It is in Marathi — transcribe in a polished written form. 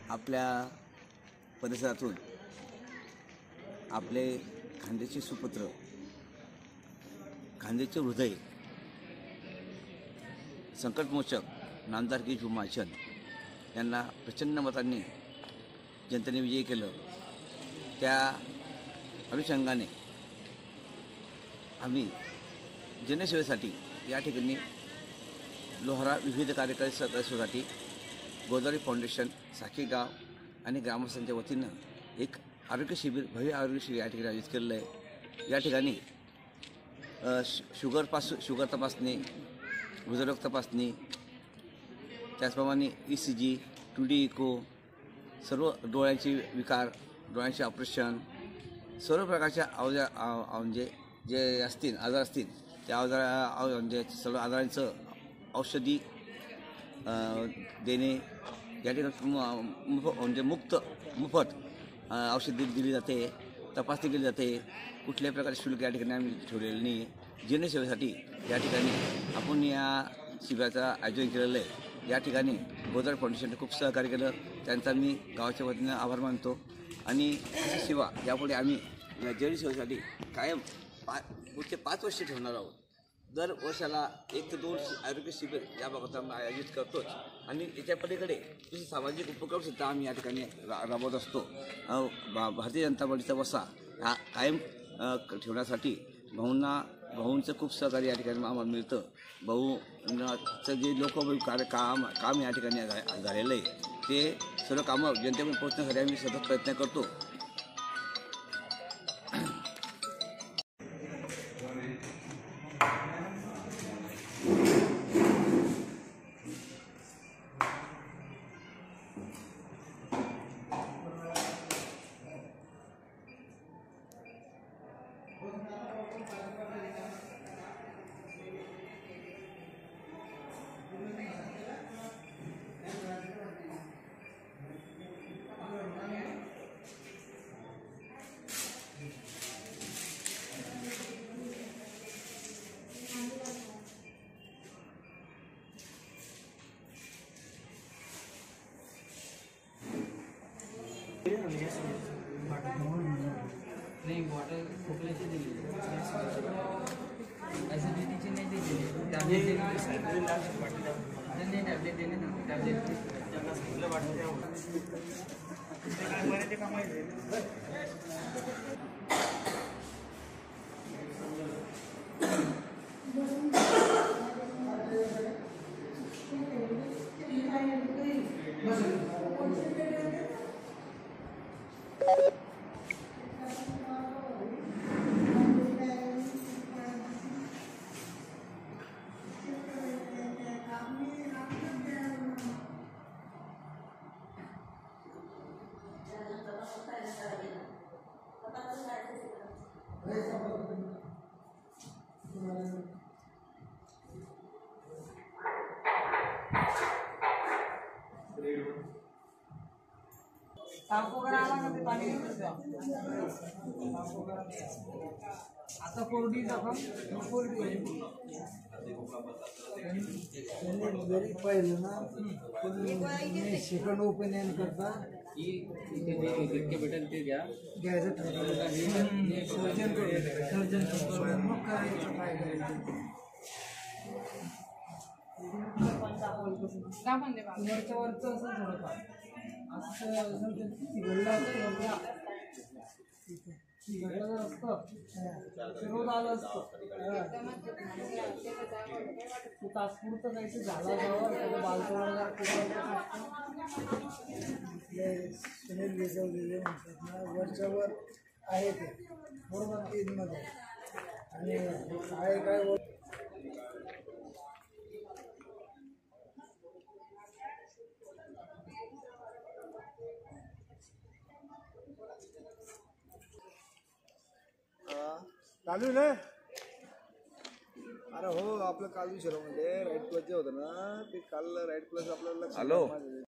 आपल्या परिसरातून आपले खांद्याचे सुपुत्र, खांद्याचे हृदय, संकटमोचक नामदार गिरीश महाजन यांना प्रचंड मतांनी जनतेने विजयी केलं। त्या अनुषंगाने आम्ही जनसेवेसाठी या ठिकाणी लोहारा विविध कार्यकारी सहकारी सोसायटी, गोदावरी फाउंडेशन, साखी गाव आणि ग्रामस्थांच्या वतीनं एक आरोग्य शिबिर, भव्य आरोग्य शिबिर या ठिकाणी आयोजित केलेलं आहे। या ठिकाणी शुगर तपासणी, हृदयरोग तपासणी, त्याचप्रमाणे ECG, 2D इको, सर्व डोळ्यांचे विकार, डोळ्यांचे ऑपरेशन, सर्व प्रकारच्या म्हणजे जे आजार असतील त्या म्हणजे सर्व आजारांचं औषधी देणे या ठिकाणी म्हणजे मोफत औषधी दिली जाते, तपासणी केली जाते। कुठल्याही प्रकारचे शुल्क या ठिकाणी आम्ही ठेवलेलं नाही। जनसेवेसाठी या ठिकाणी आपण या शिबिराचं आयोजन केलेलं आहे। या ठिकाणी गोदावरी फाउंडेशनने खूप सहकार्य केलं, त्यांचा मी गावाच्या वतीनं आभार मानतो। आणि अशी सेवा यापुढे आम्ही या जनसेवेसाठी कायम पुढचे 5 वर्ष ठेवणार आहोत। दर वर्षाला 1 ते 2 आरोग्य शिबिर या भागात आम्ही आयोजित करतोच आणि याच्या पलीकडे दुसरे सामाजिक उपक्रमसुद्धा आम्ही या ठिकाणी राबवत असतो। भारतीय जनता पार्टीचा वसा हा कायम ठेवण्यासाठी भाऊंचं खूप सहकार्य या ठिकाणी आम्हाला मिळतं। भाऊचं जे लोकोपयोगी काम या ठिकाणी झालेलं आहे ते सर्व कामं जनतेपर्यंत पोहोचण्यासाठी आम्ही सतत प्रयत्न करतो। नहीं वाटर खोकल्याची दिली, ॲसिडिटीची नाही दिली, टॅब्लेट दिली, टॅब्लेट दिले ना, टॅब्लेट त्यांना सांगितलं वाटतं ते कामायचे। आता 4D पहिलं ना सेकंड ओपिनियन करता भेटेल ते घ्यायचं सर्जन मग करायचं काय करायचं वरचं असं थोडंफार असं घडलं असतं रोज आलं असतं तात्पुरतं काहीतरी झालं त्याला बालतोडा सुनील बेजवलेले म्हणतात ना, वरच्यावर आहे ते बरोबर तीनमध्ये आणि काय चालू ना। अरे हो, आपलं काल विचारामध्ये राईट प्लस जे होतं ना ते काल राईट प्लस आपल्याला